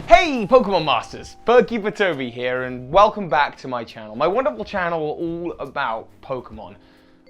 Hey Pokemon Masters, Birdkeeper Toby here and welcome back to my channel, my wonderful channel all about Pokemon.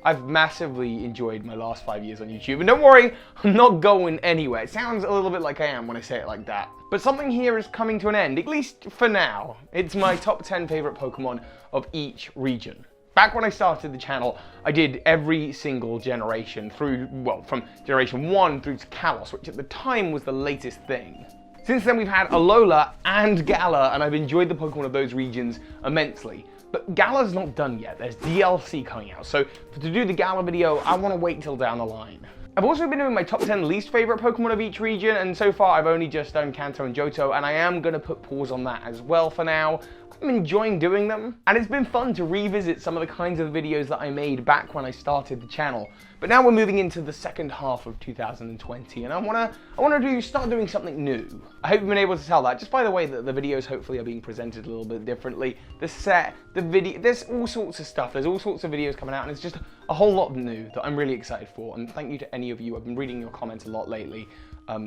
I've massively enjoyed my last 5 years on YouTube, and don't worry, I'm not going anywhere. It sounds a little bit like I am when I say it like that. But something here is coming to an end, at least for now. It's my top 10 favorite Pokemon of each region. Back when I started the channel, I did every single generation through, well, from generation 1 through to Kalos, which at the time was the latest thing. Since then we've had Alola and Galar, and I've enjoyed the Pokemon of those regions immensely. But Galar's not done yet, there's DLC coming out, so to do the Galar video, I want to wait till down the line. I've also been doing my top 10 least favorite Pokemon of each region, and so far I've only just done Kanto and Johto, and I am going to put pause on that as well for now. I'm enjoying doing them, and it's been fun to revisit some of the kinds of videos that I made back when I started the channel. But now we're moving into the second half of 2020, and I want to start doing something new. I hope you've been able to tell that just by the way that the videos hopefully are being presented a little bit differently. The set, the video, there's all sorts of stuff. There's all sorts of videos coming out, and it's just a whole lot new that I'm really excited for. And thank you to any of you. I've been reading your comments a lot lately.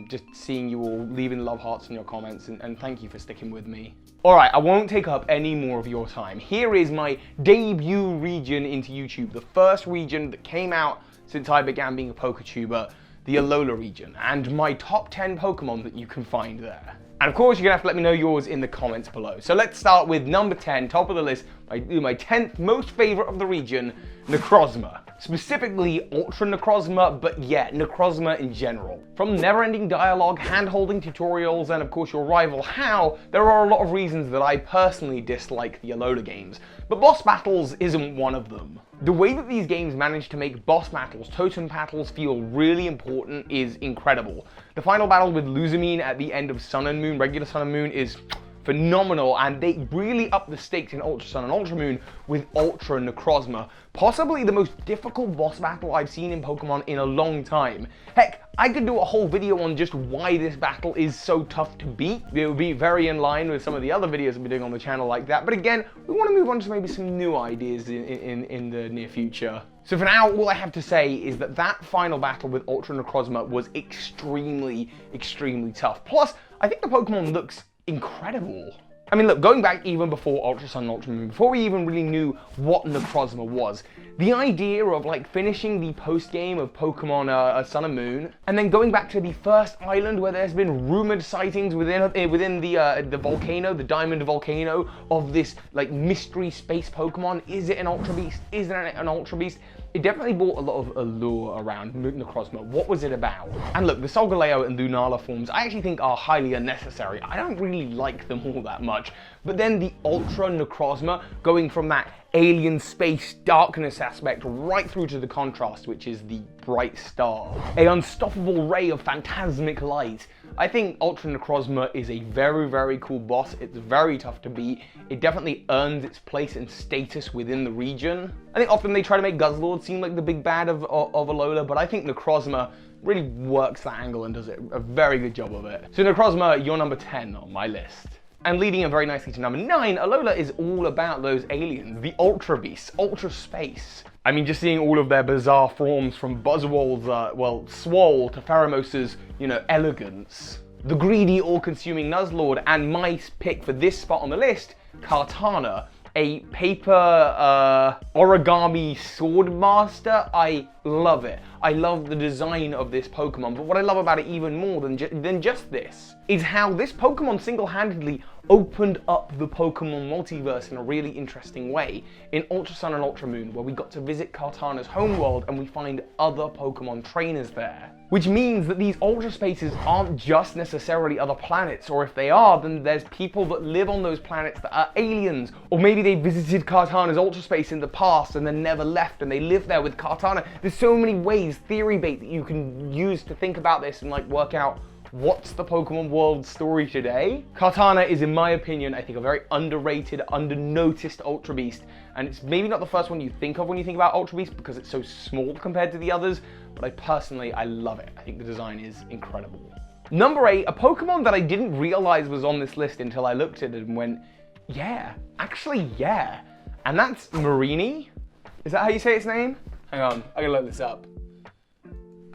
Just seeing you all leaving love hearts in your comments, and thank you for sticking with me. Alright, I won't take up any more of your time. Here is my debut region into YouTube, the first region that came out since I began being a PokeTuber, the Alola region, and my top 10 Pokemon that you can find there. And of course, you're gonna have to let me know yours in the comments below. So let's start with number 10, top of the list, my 10th most favorite of the region, Necrozma. Specifically Ultra Necrozma, but yeah, Necrozma in general. From never-ending dialogue, hand-holding tutorials, and of course your rival How, there are a lot of reasons that I personally dislike the Alola games, but boss battles isn't one of them. The way that these games manage to make boss battles, totem battles, feel really important is incredible. The final battle with Lusamine at the end of Sun and Moon, regular Sun and Moon, is phenomenal, and they really up the stakes in Ultra Sun and Ultra Moon with Ultra Necrozma. Possibly the most difficult boss battle I've seen in Pokemon in a long time. Heck, I could do a whole video on just why this battle is so tough to beat. It would be very in line with some of the other videos I've been doing on the channel like that, but again, we want to move on to maybe some new ideas in the near future. So for now, all I have to say is that that final battle with Ultra Necrozma was extremely, extremely tough. Plus, I think the Pokemon looks incredible. I mean, look, going back even before Ultra Sun and Ultra Moon, before we even really knew what Necrozma was, the idea of like finishing the post-game of Pokemon Sun and Moon, and then going back to the first island where there's been rumored sightings within the volcano, the Diamond Volcano, of this like mystery space Pokemon. Is it an Ultra Beast? Is it an Ultra Beast? It definitely brought a lot of allure around Necrozma. What was it about? And look, the Solgaleo and Lunala forms I actually think are highly unnecessary. I don't really like them all that much. But then the Ultra Necrozma, going from that alien space darkness aspect right through to the contrast, which is the bright star. An unstoppable ray of phantasmic light. I think Ultra Necrozma is a very, very cool boss. It's very tough to beat. It definitely earns its place and status within the region. I think often they try to make Guzzlord seem like the big bad of Alola, but I think Necrozma really works that angle and does a very good job of it. So Necrozma, you're number 10 on my list. And leading it very nicely to number 9, Alola is all about those aliens, the Ultra Beasts, Ultra Space. I mean, just seeing all of their bizarre forms from Buzzwole's, Swole to Pheromos's, elegance. The greedy, all-consuming Nuzlocke, and my pick for this spot on the list, Kartana, a paper origami sword master. I love it. I love the design of this Pokemon, but what I love about it even more than just this is how this Pokemon single-handedly opened up the Pokemon multiverse in a really interesting way in Ultra Sun and Ultra Moon, where we got to visit Kartana's homeworld and we find other Pokemon trainers there. Which means that these Ultra Spaces aren't just necessarily other planets, or if they are, then there's people that live on those planets that are aliens, or maybe they visited Kartana's Ultra Space in the past and then never left and they live there with Kartana. There's so many ways, theory bait, that you can use to think about this and like work out what's the Pokemon world story today. Kartana is, in my opinion, I think a very underrated, undernoticed Ultra Beast, and it's maybe not the first one you think of when you think about Ultra Beast because it's so small compared to the others, but I love it. I think the design is incredible. Number 8, a Pokemon that I didn't realize was on this list until I looked at it and went, yeah, actually yeah. And that's Mareanie. Is that how you say its name? Hang on, I gotta look this up.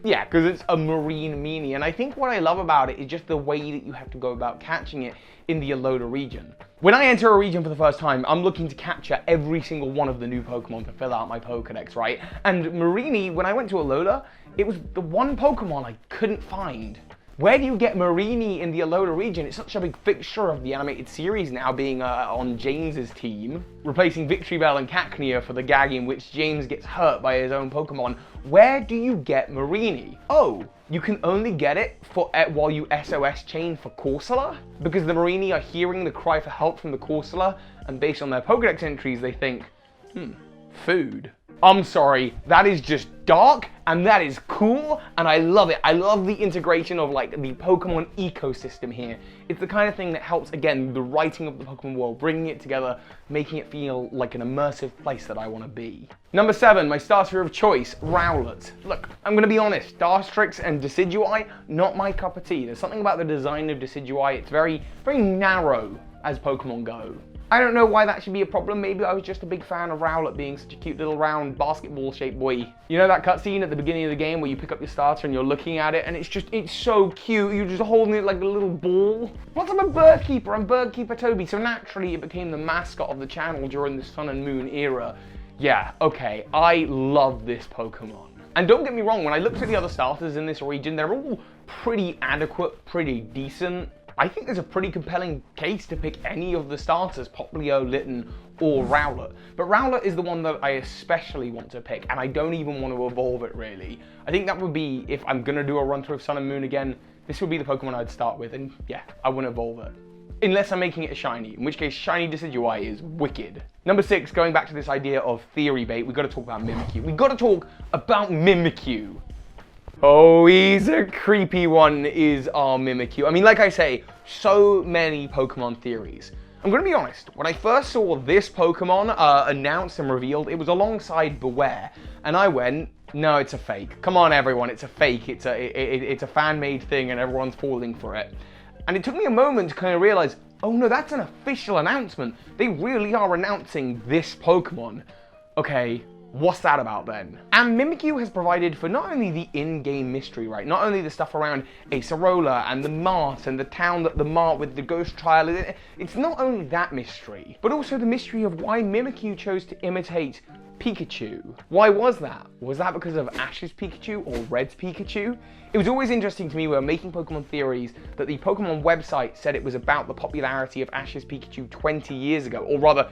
Yeah, because it's a marine meanie, and I think what I love about it is just the way that you have to go about catching it in the Alola region. When I enter a region for the first time, I'm looking to capture every single one of the new Pokemon to fill out my Pokedex, right? And Mareanie, when I went to Alola, it was the one Pokemon I couldn't find. Where do you get Mareanie in the Alola region? It's such a big fixture of the animated series now, being on James's team, replacing Victreebel and Cacnea for the gag in which James gets hurt by his own Pokemon. Where do you get Mareanie? Oh, you can only get it for while you SOS chain for Corsola? Because the Mareanie are hearing the cry for help from the Corsola, and based on their Pokedex entries, they think, food. I'm sorry, that is just dark, and that is cool, and I love it. I love the integration of like the Pokemon ecosystem here. It's the kind of thing that helps, again, the writing of the Pokemon world, bringing it together, making it feel like an immersive place that I want to be. Number 7, my starter of choice, Rowlet. Look, I'm going to be honest, Dartrix and Decidueye, not my cup of tea. There's something about the design of Decidueye, it's very, very narrow as Pokemon go. I don't know why that should be a problem. Maybe I was just a big fan of Rowlet being such a cute little round basketball-shaped boy. You know that cutscene at the beginning of the game where you pick up your starter and you're looking at it and it's so cute. You're just holding it like a little ball. Plus I'm a bird keeper. I'm bird keeper Toby, so naturally it became the mascot of the channel during the Sun and Moon era. Yeah, okay, I love this Pokemon. And don't get me wrong, when I looked at the other starters in this region, they're all pretty adequate, pretty decent. I think there's a pretty compelling case to pick any of the starters, Popplio, Litten, or Rowlet. But Rowlet is the one that I especially want to pick, and I don't even want to evolve it, really. I think that would be, if I'm going to do a run-through of Sun and Moon again, this would be the Pokemon I'd start with, and yeah, I wouldn't evolve it. Unless I'm making it a shiny, in which case shiny Decidueye is wicked. Number 6, going back to this idea of theory bait, we've got to talk about Mimikyu. We've got to talk about Mimikyu. Oh, he's a creepy one, is our Mimikyu. I mean, like I say, so many Pokemon theories. I'm going to be honest, when I first saw this Pokemon announced and revealed, it was alongside Beware, and I went, no, it's a fake. Come on, everyone, it's a fake. It's a fan-made thing, and everyone's falling for it. And it took me a moment to kind of realize, oh no, that's an official announcement. They really are announcing this Pokemon. Okay. What's that about then? And Mimikyu has provided for not only the in-game mystery, right? Not only the stuff around Acerola and the Mart and the town that the Mart with the ghost trial, it's not only that mystery, but also the mystery of why Mimikyu chose to imitate Pikachu. Why was that? Was that because of Ash's Pikachu or Red's Pikachu? It was always interesting to me when making Pokemon theories that the Pokemon website said it was about the popularity of Ash's Pikachu 20 years ago, or rather,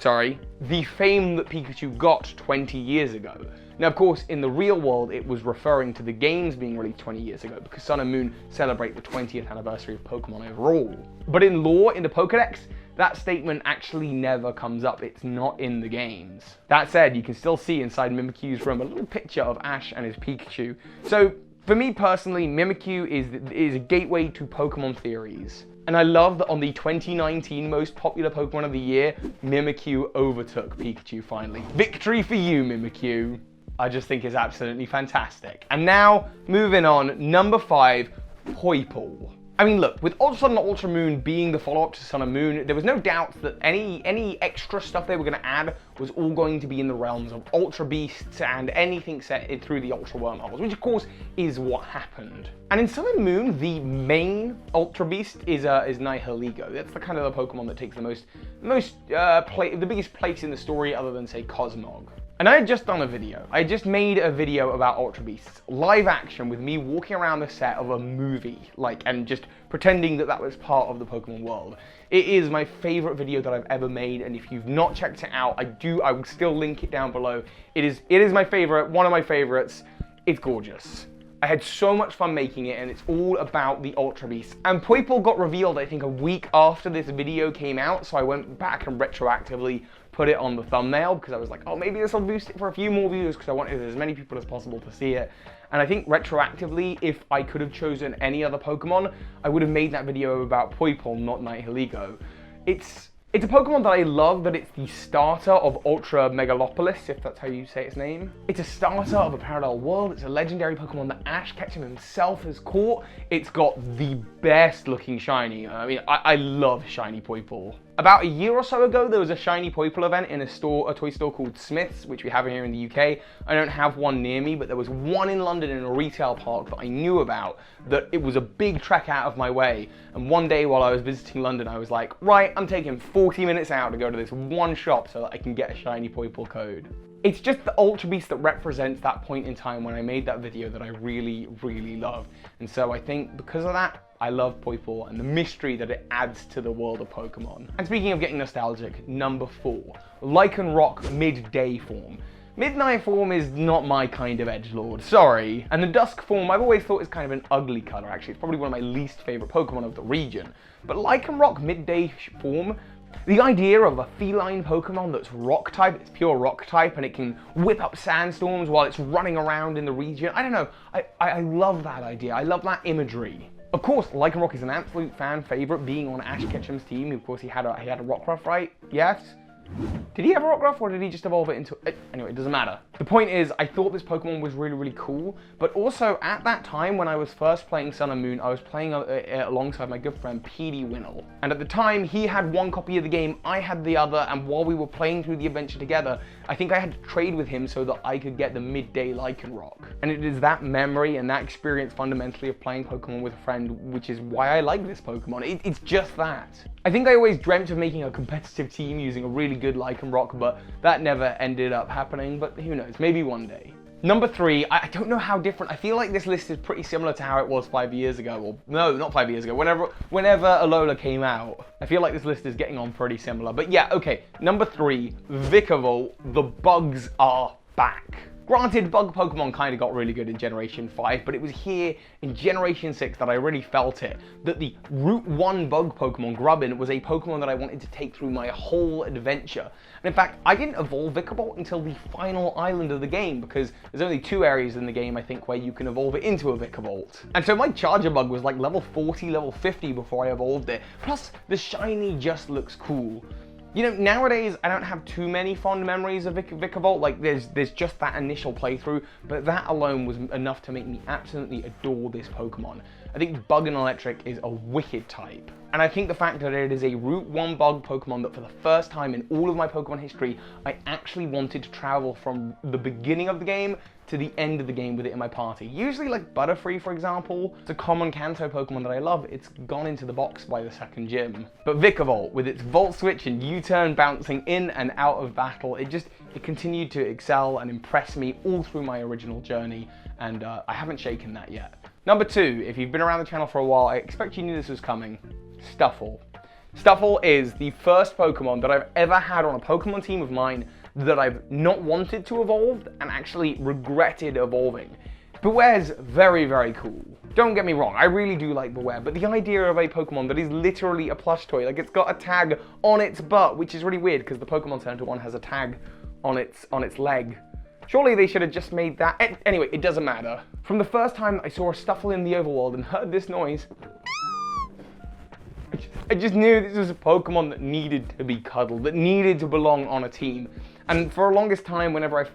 sorry, the fame that Pikachu got 20 years ago. Now, of course, in the real world, it was referring to the games being released 20 years ago because Sun and Moon celebrate the 20th anniversary of Pokemon overall. But in lore, in the Pokedex, that statement actually never comes up. It's not in the games. That said, you can still see inside Mimikyu's room a little picture of Ash and his Pikachu. So, for me personally, Mimikyu is a gateway to Pokemon theories. And I love that on the 2019 most popular Pokemon of the year, Mimikyu overtook Pikachu finally. Victory for you, Mimikyu. I just think it's absolutely fantastic. And now, moving on, number 5, Poipole. I mean, look, with Ultra Sun and Ultra Moon being the follow-up to Sun and Moon, there was no doubt that any extra stuff they were going to add was all going to be in the realms of Ultra Beasts and anything set through the Ultra Wormholes, which of course is what happened. And in Sun and Moon, the main Ultra Beast is Nihilego. That's the kind of the Pokemon that takes the biggest place in the story, other than say Cosmog. And I had just done a video. I just made a video about Ultra Beasts, live action, with me walking around the set of a movie, and just pretending that that was part of the Pokemon world. It is my favorite video that I've ever made, and if you've not checked it out, I will still link it down below. It is my favorite, one of my favorites. It's gorgeous. I had so much fun making it, and it's all about the Ultra Beasts. And Poipole got revealed, I think, a week after this video came out, so I went back and retroactively put it on the thumbnail, because I was like, oh, maybe this will boost it for a few more views, because I wanted as many people as possible to see it. And I think retroactively, if I could have chosen any other Pokemon, I would have made that video about Poipole, not Nihilego. It's a Pokemon that I love, that it's the starter of Ultra Megalopolis, if that's how you say its name. It's a starter of a parallel world. It's a legendary Pokemon that Ash Ketchum himself has caught. It's got the best looking shiny. I mean, I love shiny Poipole. About a year or so ago, there was a shiny Poipole event in a toy store called Smith's, which we have here in the UK. I don't have one near me, but there was one in London in a retail park that I knew about, that it was a big trek out of my way. And one day while I was visiting London, I was like, right, I'm taking 40 minutes out to go to this one shop so that I can get a shiny Poipole code. It's just the Ultra Beast that represents that point in time when I made that video that I really, really love. And so I think because of that, I love Poipole and the mystery that it adds to the world of Pokemon. And speaking of getting nostalgic, number 4, Lycanroc Midday form. Midnight form is not my kind of edgelord, sorry. And the Dusk form I've always thought is kind of an ugly color, actually. It's probably one of my least favorite Pokemon of the region. But Lycanroc Midday form, the idea of a feline Pokemon that's rock type, it's pure rock type, and it can whip up sandstorms while it's running around in the region. I don't know, I love that idea, I love that imagery. Of course, Lycanroc is an absolute fan favorite, being on Ash Ketchum's team. Of course, he had a Rockruff, right? Yes? Did he have a Rockruff, or did he just evolve it into... Anyway, it doesn't matter. The point is, I thought this Pokemon was really, really cool, but also at that time when I was first playing Sun and Moon, I was playing alongside my good friend Petey Winnell. And at the time, he had one copy of the game, I had the other, and while we were playing through the adventure together, I think I had to trade with him so that I could get the Midday Lycanroc. And it is that memory and that experience fundamentally of playing Pokemon with a friend, which is why I like this Pokemon. It's just that. I think I always dreamt of making a competitive team using a really good Lycanroc, but that never ended up happening, but who knows, maybe one day. Number 3, I don't know how different, I feel like this list is pretty similar to how it was 5 years ago, or no, not 5 years ago, whenever Alola came out. I feel like this list is getting on pretty similar, but yeah, okay. Number 3, Vikavolt, the bugs are back. Granted, bug Pokemon kind of got really good in Generation 5, but it was here in Generation 6 that I really felt it, that the Route 1 bug Pokemon, Grubbin, was a Pokemon that I wanted to take through my whole adventure. And in fact, I didn't evolve Vikavolt until the final island of the game, because there's only 2 areas in the game, I think, where you can evolve it into a Vikavolt. And so my Charger Bug was like level 40, level 50 before I evolved it. Plus, the shiny just looks cool. You know, nowadays, I don't have too many fond memories of Vikavolt, like there's just that initial playthrough, but that alone was enough to make me absolutely adore this Pokemon. I think Bug and Electric is a wicked type. And I think the fact that it is a Route 1 bug Pokemon that for the first time in all of my Pokemon history, I actually wanted to travel from the beginning of the game to the end of the game with it in my party. Usually like Butterfree, for example, it's a common Kanto Pokemon that I love. It's gone into the box by the second gym. But Vikavolt, with its Volt Switch and U-turn bouncing in and out of battle, it continued to excel and impress me all through my original journey, and I haven't shaken that yet. Number 2, if you've been around the channel for a while, I expect you knew this was coming. Stuffle. Stuffle is the first Pokemon that I've ever had on a Pokemon team of mine that I've not wanted to evolve and actually regretted evolving. Beware's very, very cool. Don't get me wrong, I really do like Beware, but the idea of a Pokemon that is literally a plush toy, like it's got a tag on its butt, which is really weird because the Pokemon Center one has a tag on its leg. Surely they should have just made that. Anyway, it doesn't matter. From the first time I saw a Stuffle in the overworld and heard this noise, I just knew this was a Pokemon that needed to be cuddled, that needed to belong on a team. And for the longest time, whenever I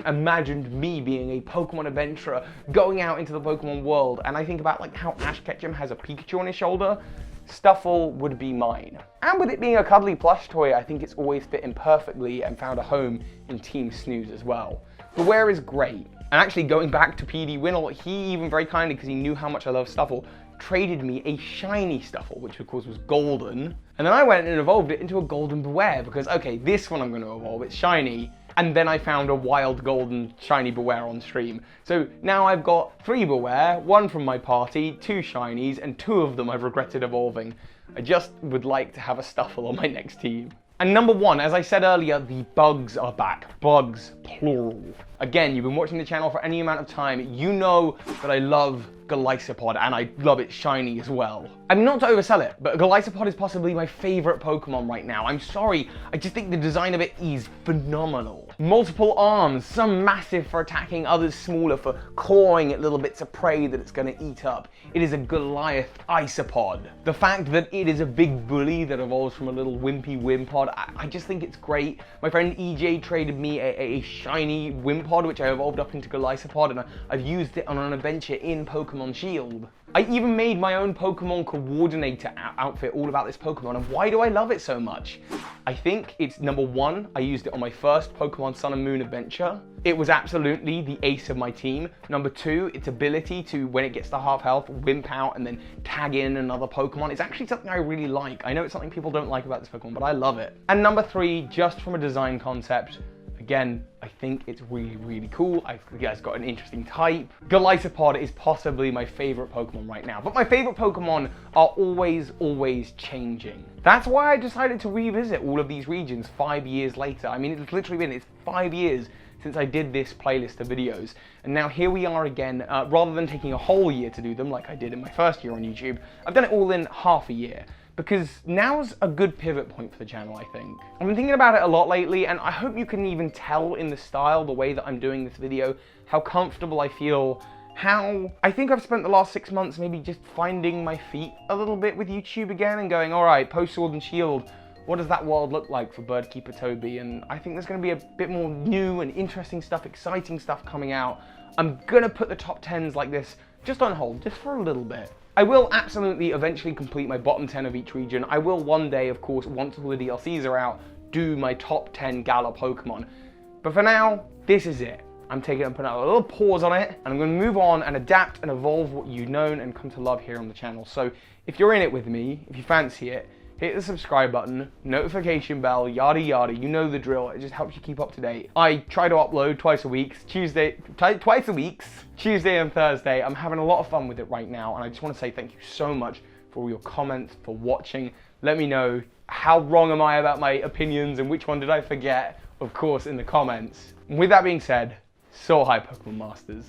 imagined me being a Pokemon adventurer, going out into the Pokemon world, and I think about like how Ash Ketchum has a Pikachu on his shoulder, Stuffle would be mine. And with it being a cuddly plush toy, I think it's always fit in perfectly and found a home in Team Snooze as well. Beware is great. And actually going back to Petey Winnell, he even very kindly, because he knew how much I love Stuffle, traded me a shiny Stuffle, which of course was golden. And then I went and evolved it into a golden Beware because, okay, this one I'm going to evolve, it's shiny. And then I found a wild golden shiny Beware on stream. So now I've got 3 Beware, 1 from my party, 2 shinies, and 2 of them I've regretted evolving. I just would like to have a Stuffle on my next team. And number 1, as I said earlier, the bugs are back. Bugs, plural. Again, you've been watching the channel for any amount of time, you know that I love Golisopod, and I love it shiny as well. I mean, not to oversell it, but Golisopod is possibly my favorite Pokemon right now. I'm sorry, I just think the design of it is phenomenal. Multiple arms, some massive for attacking, others smaller for clawing at little bits of prey that it's going to eat up. It is a Goliath Isopod. The fact that it is a big bully that evolves from a little wimpy Wimpod, I just think it's great. My friend EJ traded me a shiny Wimpod, which I evolved up into Golisopod, and I've used it on an adventure in Pokemon Shield. I even made my own Pokemon coordinator outfit all about this Pokemon, and why do I love it so much? I think it's number one, I used it on my first Pokemon Sun and Moon adventure. It was absolutely the ace of my team. Number two, its ability to, when it gets to half health, wimp out and then tag in another Pokemon. It's actually something I really like. I know it's something people don't like about this Pokemon, but I love it. And number three, just from a design concept, again, I think it's really, really cool. It's got an interesting type. Golisopod is possibly my favorite Pokemon right now, but my favorite Pokemon are always changing. That's why I decided to revisit all of these regions 5 years later. I mean, it's literally been 5 years since I did this playlist of videos, and now here we are again. Rather than taking a whole year to do them like I did in my first year on YouTube, I've done it all in half a year. Because now's a good pivot point for the channel, I think. I've been thinking about it a lot lately, and I hope you can even tell in the style, the way that I'm doing this video, how comfortable I feel, how I think I've spent the last 6 months maybe just finding my feet a little bit with YouTube again and going, all right, post Sword and Shield, what does that world look like for Birdkeeper Toby? And I think there's going to be a bit more new and interesting stuff, exciting stuff coming out. I'm going to put the top 10s like this just on hold, just for a little bit. I will absolutely eventually complete my bottom 10 of each region. I will one day, of course, once all the DLCs are out, do my top 10 Galar Pokemon. But for now, this is it. I'm putting a little pause on it, and I'm going to move on and adapt and evolve what you've known and come to love here on the channel. So if you're in it with me, if you fancy it, hit the subscribe button, notification bell, yada yada, you know the drill. It just helps you keep up to date. I try to upload twice a week, Tuesday and Thursday. I'm having a lot of fun with it right now, and I just want to say thank you so much for all your comments, for watching. Let me know how wrong am I about my opinions and which one did I forget, of course, in the comments. And with that being said, so hi Pokemon Masters.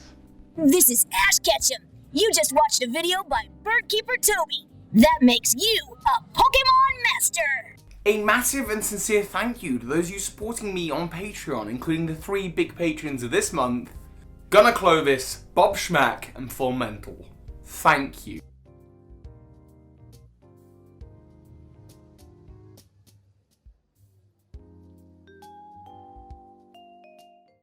This is Ash Ketchum. You just watched a video by Birdkeeper Toby. That makes you a Pokemon Master! A massive and sincere thank you to those of you supporting me on Patreon, including the 3 big patrons of this month, Gunnar Clovis, Bob Shmack, and Full Mental. Thank you.